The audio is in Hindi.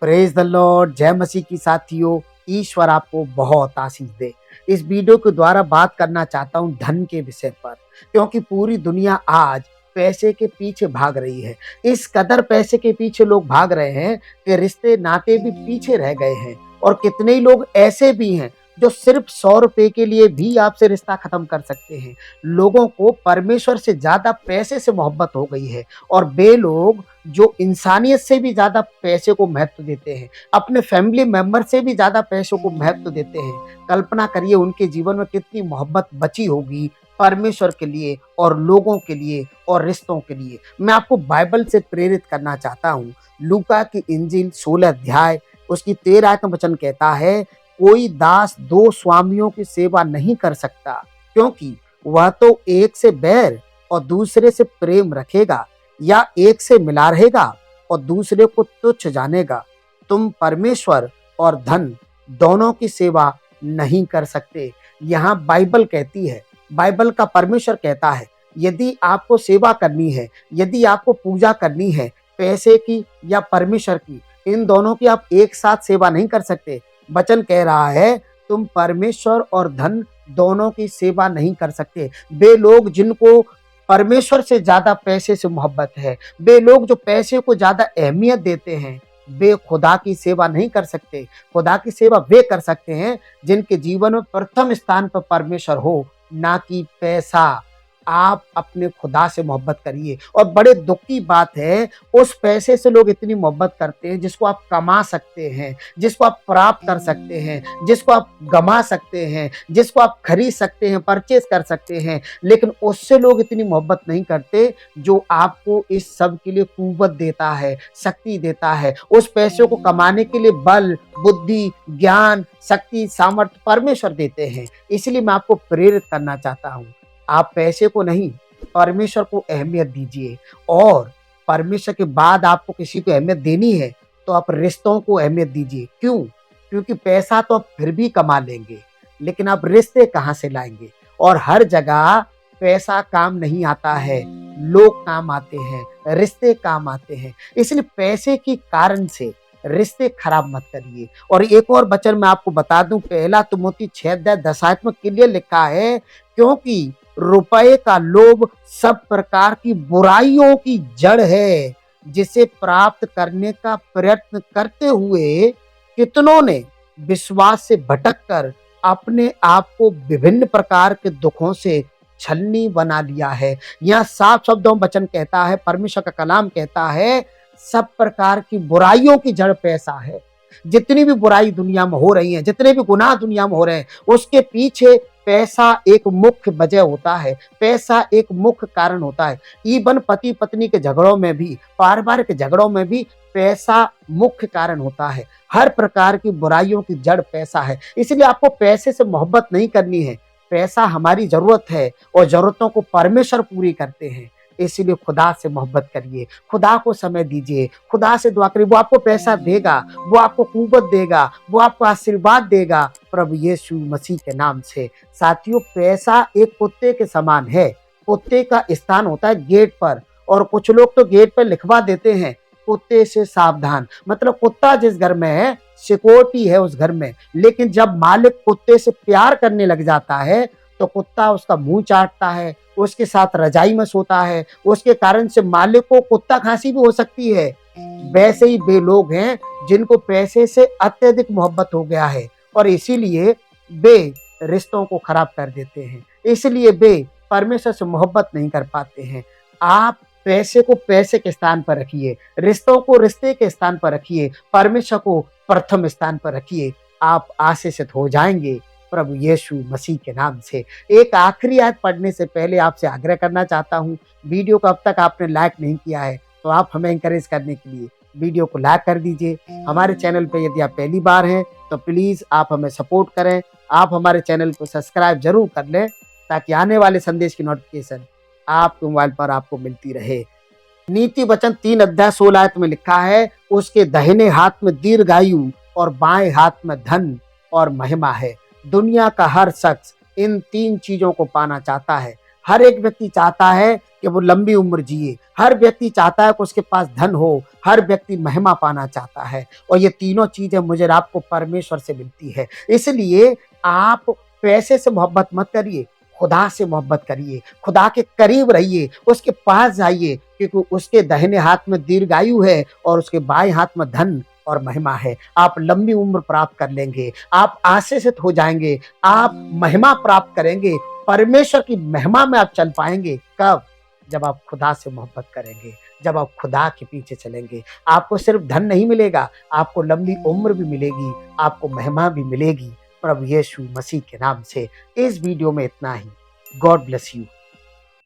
Praise the Lord. जय मसीह की साथियों, ईश्वर आपको बहुत आशीष दे। इस वीडियो के द्वारा बात करना चाहता हूं धन के विषय पर, क्योंकि पूरी दुनिया आज पैसे के पीछे भाग रही है। इस कदर पैसे के पीछे लोग भाग रहे हैं कि रिश्ते नाते भी पीछे रह गए हैं। और कितने ही लोग ऐसे भी हैं जो सिर्फ 100 रुपए के लिए भी आपसे रिश्ता खत्म कर सकते हैं। लोगों को परमेश्वर से ज्यादा पैसे से मोहब्बत हो गई है, और वे लोग जो इंसानियत से भी ज्यादा पैसे को महत्व देते हैं, अपने फैमिली मेंबर से भी ज्यादा पैसों को महत्व देते हैं। कल्पना करिए उनके जीवन में कितनी मोहब्बत बची होगी परमेश्वर के लिए और लोगों के लिए और रिश्तों के लिए। मैं आपको बाइबल से प्रेरित करना चाहता हूँ। लूका की इंजील 16 अध्याय उसकी 13 का वचन कहता है, कोई दास दो स्वामियों की सेवा नहीं कर सकता, क्योंकि वह तो एक से बैर और दूसरे से प्रेम रखेगा, या एक से मिला रहेगा और दूसरे को तुच्छ जानेगा। तुम परमेश्वर और धन दोनों की सेवा नहीं कर सकते। यहाँ बाइबल कहती है, बाइबल का परमेश्वर कहता है, यदि आपको सेवा करनी है, यदि आपको पूजा करनी है पैसे की या परमेश्वर की, इन दोनों की आप एक साथ सेवा नहीं कर सकते। वचन कह रहा है तुम परमेश्वर और धन दोनों की सेवा नहीं कर सकते। वे लोग जिनको परमेश्वर से ज्यादा पैसे से मोहब्बत है, वे लोग जो पैसे को ज्यादा अहमियत देते हैं, वे खुदा की सेवा नहीं कर सकते। खुदा की सेवा वे कर सकते हैं जिनके जीवन में प्रथम स्थान पर परमेश्वर हो, ना कि पैसा। आप अपने खुदा से मोहब्बत करिए। और बड़े दुख की बात है, उस पैसे से लोग इतनी मोहब्बत करते हैं जिसको आप कमा सकते हैं, जिसको आप प्राप्त कर सकते हैं, जिसको आप गमा सकते हैं, जिसको आप खरीद सकते हैं, परचेज कर सकते हैं, लेकिन उससे लोग इतनी मोहब्बत नहीं करते जो आपको इस सब के लिए कुव्वत देता है, शक्ति देता है। उस पैसे को कमाने के लिए बल, बुद्धि, ज्ञान, शक्ति, सामर्थ्य परमेश्वर देते हैं। इसलिए मैं आपको प्रेरित करना चाहता हूँ, आप पैसे को नहीं परमेश्वर को अहमियत दीजिए। और परमेश्वर के बाद आपको किसी को अहमियत देनी है तो आप रिश्तों को अहमियत दीजिए। क्यों? क्योंकि पैसा तो आप फिर भी कमा लेंगे, लेकिन आप रिश्ते कहाँ से लाएंगे? और हर जगह पैसा काम नहीं आता है, लोग काम आते हैं, रिश्ते काम आते हैं। इसलिए पैसे के कारण से रिश्ते खराब मत करिए। और एक और वचन मैं आपको बता दूं, पहला तिमोथी 6:10 में क्लियर लिखा है, क्योंकि रुपए का लोभ सब प्रकार की बुराइयों की जड़ है, जिसे प्राप्त करने का प्रयत्न करते हुए कितनों ने विश्वास से भटककर अपने आप को विभिन्न प्रकार के दुखों से छलनी बना लिया है। यहाँ साफ शब्दों में वचन कहता है, परमेश्वर का कलाम कहता है, सब प्रकार की बुराइयों की जड़ पैसा है। जितनी भी बुराई दुनिया में हो रही है, जितने भी गुनाह दुनिया में हो रहे हैं, उसके पीछे पैसा एक मुख्य वजह होता है, पैसा एक मुख्य कारण होता है। इवन पति पत्नी के झगड़ों में भी, पारिवारिक झगड़ों में भी पैसा मुख्य कारण होता है। हर प्रकार की बुराइयों की जड़ पैसा है। इसलिए आपको पैसे से मोहब्बत नहीं करनी है। पैसा हमारी जरूरत है और जरूरतों को परमेश्वर पूरी करते हैं। इसीलिए खुदा से मोहब्बत करिए, खुदा को समय दीजिए, खुदा से दुआ करिए। वो आपको पैसा देगा, वो आपको कुव्वत देगा, वो आपको आशीर्वाद देगा प्रभु यीशु मसीह के नाम से। साथियों, पैसा एक कुत्ते के समान है। कुत्ते का स्थान होता है गेट पर, और कुछ लोग तो गेट पर लिखवा देते हैं, कुत्ते से सावधान। मतलब कुत्ता जिस घर में है, सिक्योरिटी है उस घर में। लेकिन जब मालिक कुत्ते से प्यार करने लग जाता है तो कुत्ता उसका मुंह चाटता है, उसके साथ रजाई में सोता है। उसके कारण से मालिक को कुत्ता खांसी भी हो सकती है। वैसे ही वे लोग हैं जिनको पैसे से अत्यधिक मोहब्बत हो गया है, और इसीलिए वे रिश्तों को खराब कर देते हैं। इसलिए वे परमेश्वर से मोहब्बत नहीं कर पाते हैं। आप पैसे को पैसे के स्थान पर रखिए, रिश्तों को रिश्ते के स्थान पर रखिए, परमेश्वर को प्रथम स्थान पर रखिए। आप आशीषित हो जाएंगे प्रभु यीशु मसीह के नाम से। एक आखिरी आयत पढ़ने से पहले आपसे आग्रह करना चाहता हूँ, वीडियो को अब तक आपने लाइक नहीं किया है तो आप हमें इंकरेज करने के लिए वीडियो को लाइक कर दीजिए। हमारे चैनल पे यदि आप पहली बार हैं तो प्लीज आप हमें सपोर्ट करें। आप हमारे चैनल को सब्सक्राइब जरूर कर लें, ताकि आने वाले संदेश की नोटिफिकेशन आपके मोबाइल पर आपको मिलती रहे। नीति वचन 3:16 में लिखा है, उसके दाहिने हाथ में दीर्घायु और बाएं हाथ में धन और महिमा है। दुनिया का हर शख्स इन 3 चीजों को पाना चाहता है। हर एक व्यक्ति चाहता है कि वो लंबी उम्र जिए। हर व्यक्ति चाहता है कि उसके पास धन हो, हर व्यक्ति महिमा पाना चाहता है और ये तीनों चीजें मुझे और आपको परमेश्वर से मिलती है। इसलिए आप पैसे से मोहब्बत मत करिए, खुदा से मोहब्बत करिए, खुदा के करीब रहिए, उसके पास जाइए, क्योंकि उसके दाहिने हाथ में दीर्घायु है और उसके बाएं हाथ में धन और महिमा है। आप लंबी उम्र प्राप्त कर लेंगे, आप आशीषित हो जाएंगे, आप महिमा प्राप्त करेंगे, परमेश्वर की महिमा में आप चल पाएंगे। कब? जब आप खुदा से मोहब्बत करेंगे, जब आप खुदा के पीछे चलेंगे। आपको सिर्फ धन नहीं मिलेगा, आपको लंबी उम्र भी मिलेगी, आपको महिमा भी मिलेगी। प्रभु यीशु मसीह के नाम से इस वीडियो में इतना ही। God bless you.